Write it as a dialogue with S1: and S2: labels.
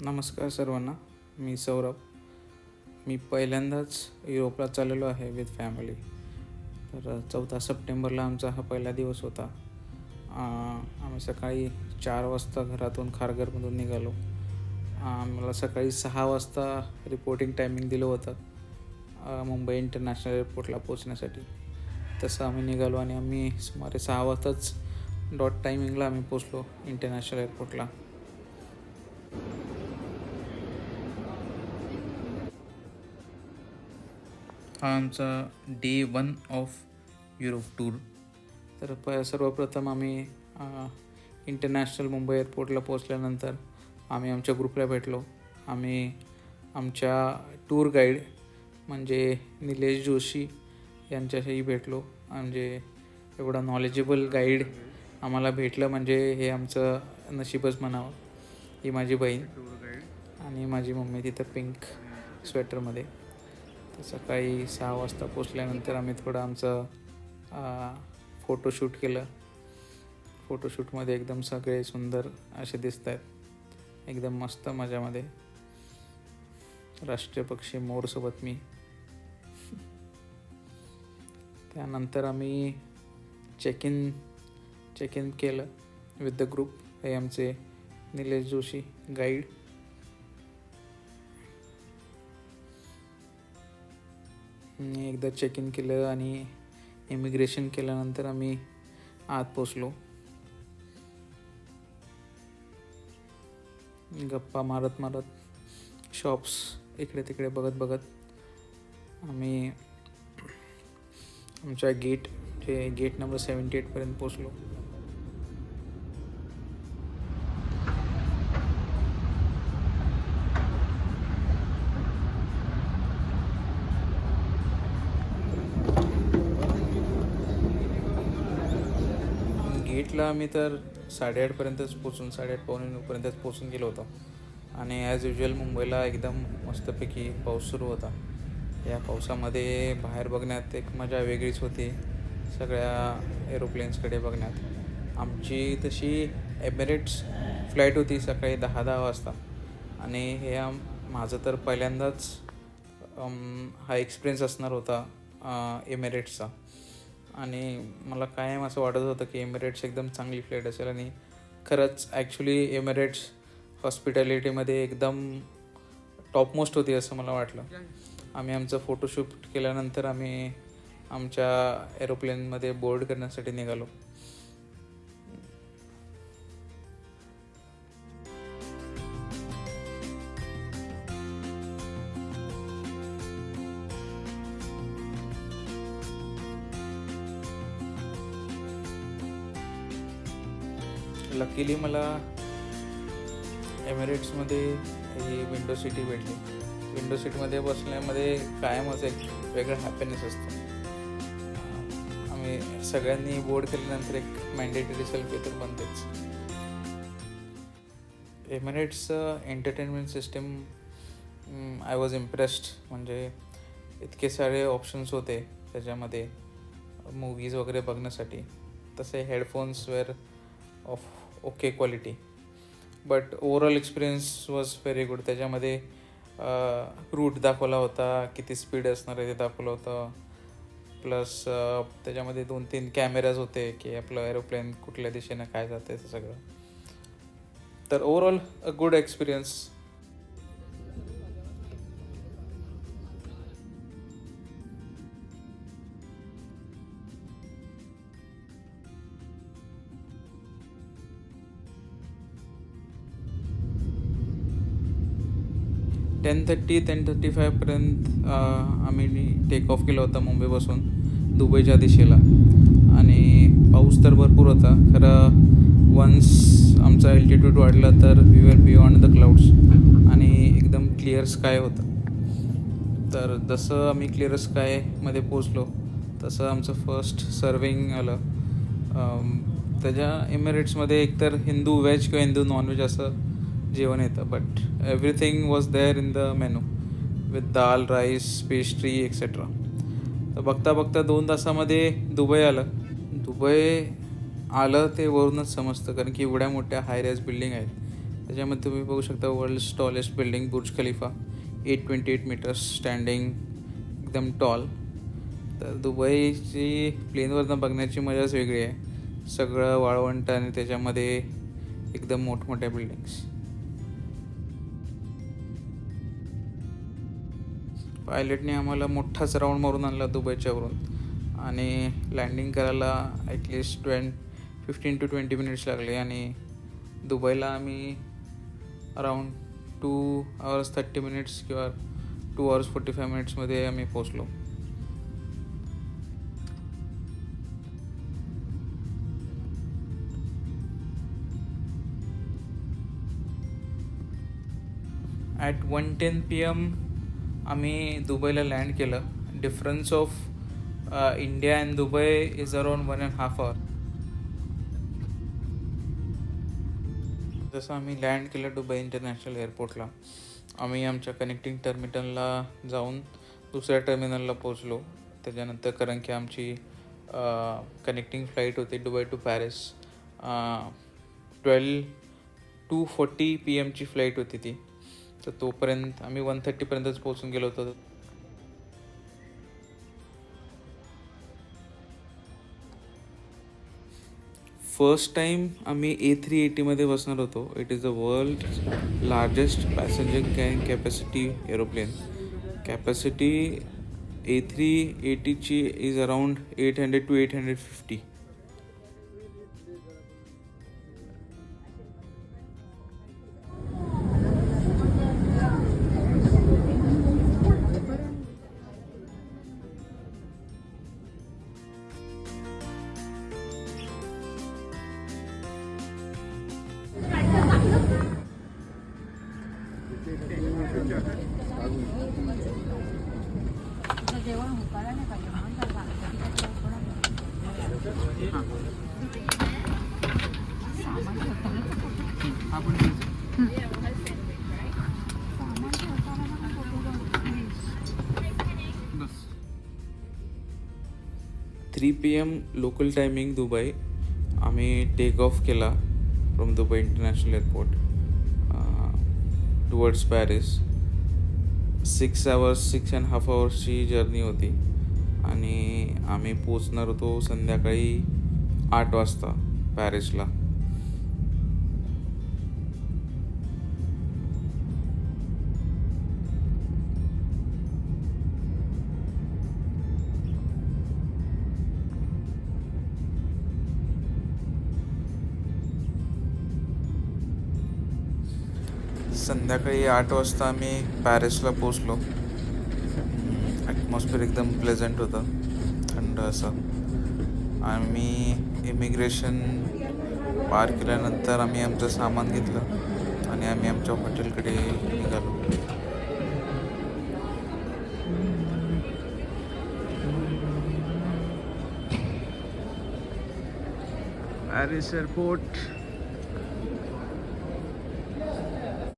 S1: नमस्कार सर्वांना. मी सौरभ. मी पहिल्यांदाच युरोपला चाललेलो आहे विथ फॅमिली. तर 14 सप्टेंबरला आमचा हा पहिला दिवस होता. आम्ही सकाळी 4 वाजता घरातून खारघरमधून निघालो. मला सकाळी 6 वाजता रिपोर्टिंग टायमिंग दिलं होतं मुंबई इंटरनॅशनल एअरपोर्टला पोचण्यासाठी. तसं आम्ही निघालो आणि आम्ही सुमारे 6 वाजताच डॉट टायमिंगला आम्ही पोचलो इंटरनॅशनल एअरपोर्टला. हा आमचा डे 1 ऑफ युरोप टूर. तर सर्वप्रथम आम्ही इंटरनॅशनल मुंबई एअरपोर्टला पोचल्यानंतर आम्ही आमच्या ग्रुपला भेटलो. आम्ही आमच्या टूर गाईड म्हणजे निलेश जोशी यांच्याशी भेटलो. म्हणजे एवढा नॉलेजेबल गाईड आम्हाला भेटलं म्हणजे हे आमचं नशीबच म्हणावं. ही माझी बहीण आणि माझी मम्मी तिथं पिंक स्वेटरमध्ये. तर सकाळी 6 वाजता पोचल्यानंतर आम्ही थोडं आमचं फोटोशूट केलं. फोटोशूटमध्ये एकदम सगळे सुंदर असे दिसत आहेत, एकदम मस्त मजामध्ये. राष्ट्रीय पक्षी मोरसोबत मी. त्यानंतर आम्ही चेक इन केलं विथ द ग्रुप. हे आमचे निलेश जोशी गाईड. एकदा चेक इन केलं आणि इमिग्रेशन केल्यानंतर आम्ही आत पोचलो. गप्पा मारत शॉप्स इकडे तिकडे बघत आम्ही आमच्या गेट नंबर 78पर्यंत पोचलो. गेटला आम्ही तर 8:30पर्यंतच पोचून 8:30-9पर्यंतच पोचून गेलो होतो. आणि ॲज युज्युअल मुंबईला एकदम मस्तपैकी पाऊस सुरू होता. या पावसामध्ये बाहेर बघण्यात एक मजा वेगळीच होती, सगळ्या एरोप्लेन्सकडे बघण्यात. आमची तशी एमिरेट्स फ्लाईट होती सकाळी 10 वाजता. आणि हे माझं तर पहिल्यांदाच हा एक्सपिरियन्स असणार होता एमिरेट्सचा. आणि मला कायम असं वाटत होतं की एमिरेट्स एकदम चांगली फ्लाईट असेल. आणि खरंच ॲक्च्युली एमिरेट्स हॉस्पिटॅलिटीमध्ये एकदम टॉपमोस्ट होती असं मला वाटलं. आम्ही आमचं फोटोशूट केल्यानंतर आम्ही आमच्या एरोप्लेनमध्ये बोर्ड करण्यासाठी निघालो. लकीली मला एमिरेट्समध्ये ही विंडो सीटी भेटली. विंडो सीटमध्ये बसण्यामध्ये कायमच एक वेगळा हॅपीनेस असतो. आम्ही सगळ्यांनी बोर्ड केल्यानंतर एक मॅन्डेटरी सेल्फी तर बनतेच. एमिरेट्सचं entertainment system I was impressed. म्हणजे इतके सारे ऑप्शन्स होते त्याच्यामध्ये मूवीज वगैरे बघण्यासाठी. तसे headphones were of okay quality, but overall experience was very good. त्याच्यामध्ये रूट दाखवला होता, किती स्पीड असणार आहे ते दाखवलं होतं. प्लस त्याच्यामध्ये 2-3 कॅमेराज होते की आपलं एरोप्लेन कुठल्या दिशेनं काय जाते ते सगळं. तर overall a good experience. Ten 10:35पर्यंत आम्ही टेक ऑफ केलं होतं मुंबईपासून दुबईच्या दिशेला. आणि पाऊस तर भरपूर होता खरं. वन्स आमचा अल्टिट्यूड वाढला तर we were beyond the clouds आणि एकदम क्लिअर स्काय होतं. तर जसं आम्ही क्लिअर स्कायमध्ये पोचलो तसं आमचं फर्स्ट सर्विंग आलं. त्याच्या एमिरेट्समध्ये एकतर हिंदू व्हेज किंवा हिंदू नॉनव्हेज असं जेवण येतं. But everything was there in the menu with dal, rice, pastry etcetera. तर बघता 2 तासामध्ये दुबई आलं. दुबई आलं ते वरूनच समजतं, कारण की एवढ्या मोठ्या हाय राईज बिल्डिंग आहेत. त्याच्यामध्ये तुम्ही बघू शकता world's tallest building Burj Khalifa 828 metres standing, एकदम टॉल. तर दुबईची प्लेनवरनं बघण्याची मजाच वेगळी आहे. सगळं वाळवंट आणि त्याच्यामध्ये एकदम मोठमोठ्या बिल्डिंग्स. पायलटने आम्हाला मोठाच राऊंड मारून आणला दुबईच्यावरून आणि लँडिंग करायला ॲटलिस्ट 15 to 20 मिनिट्स लागले. आणि दुबईला आम्ही अराऊंड 2 hours 30 minutes किंवा 2 hours 45 minutes आम्ही पोचलो. ॲट 1:10 PM आम्ही दुबईला लँड केलं. Difference of India and Dubai is around 1.5 hours. जसं आम्ही लँड केलं दुबई इंटरनॅशनल एअरपोर्टला, आम्ही आमच्या कनेक्टिंग टर्मिनलला जाऊन दुसऱ्या टर्मिनलला पोचलो. त्याच्यानंतर कारण की आमची कनेक्टिंग फ्लाईट होती Dubai to Paris, 12:40 PM flight होती ती. तर तोपर्यंत आम्ही 1:30 पोचून गेलो होतो. फर्स्ट टाईम आम्ही A380 बसणार होतो. It is the world largest passenger carrying capacity aeroplane. Capacity A380ची is around 800 to 850. PM local timing Dubai. आम्ही टेक ऑफ केला from Dubai international airport towards Paris. 6.5 hours journey होती आणि आम्ही पोचणार होतो संध्याकाळी 8 वाजता पॅरिसला. संध्याकाळी 8 वाजता आम्ही पॅरिसला पोचलो. ॲटमॉस्फिअर एकदम प्लेझंट होतं, थंड असं. आम्ही इमिग्रेशन पार केल्यानंतर आम्ही आमचं सामान घेतलं आणि आम्ही आमच्या हॉटेलकडे निघालो. Paris airport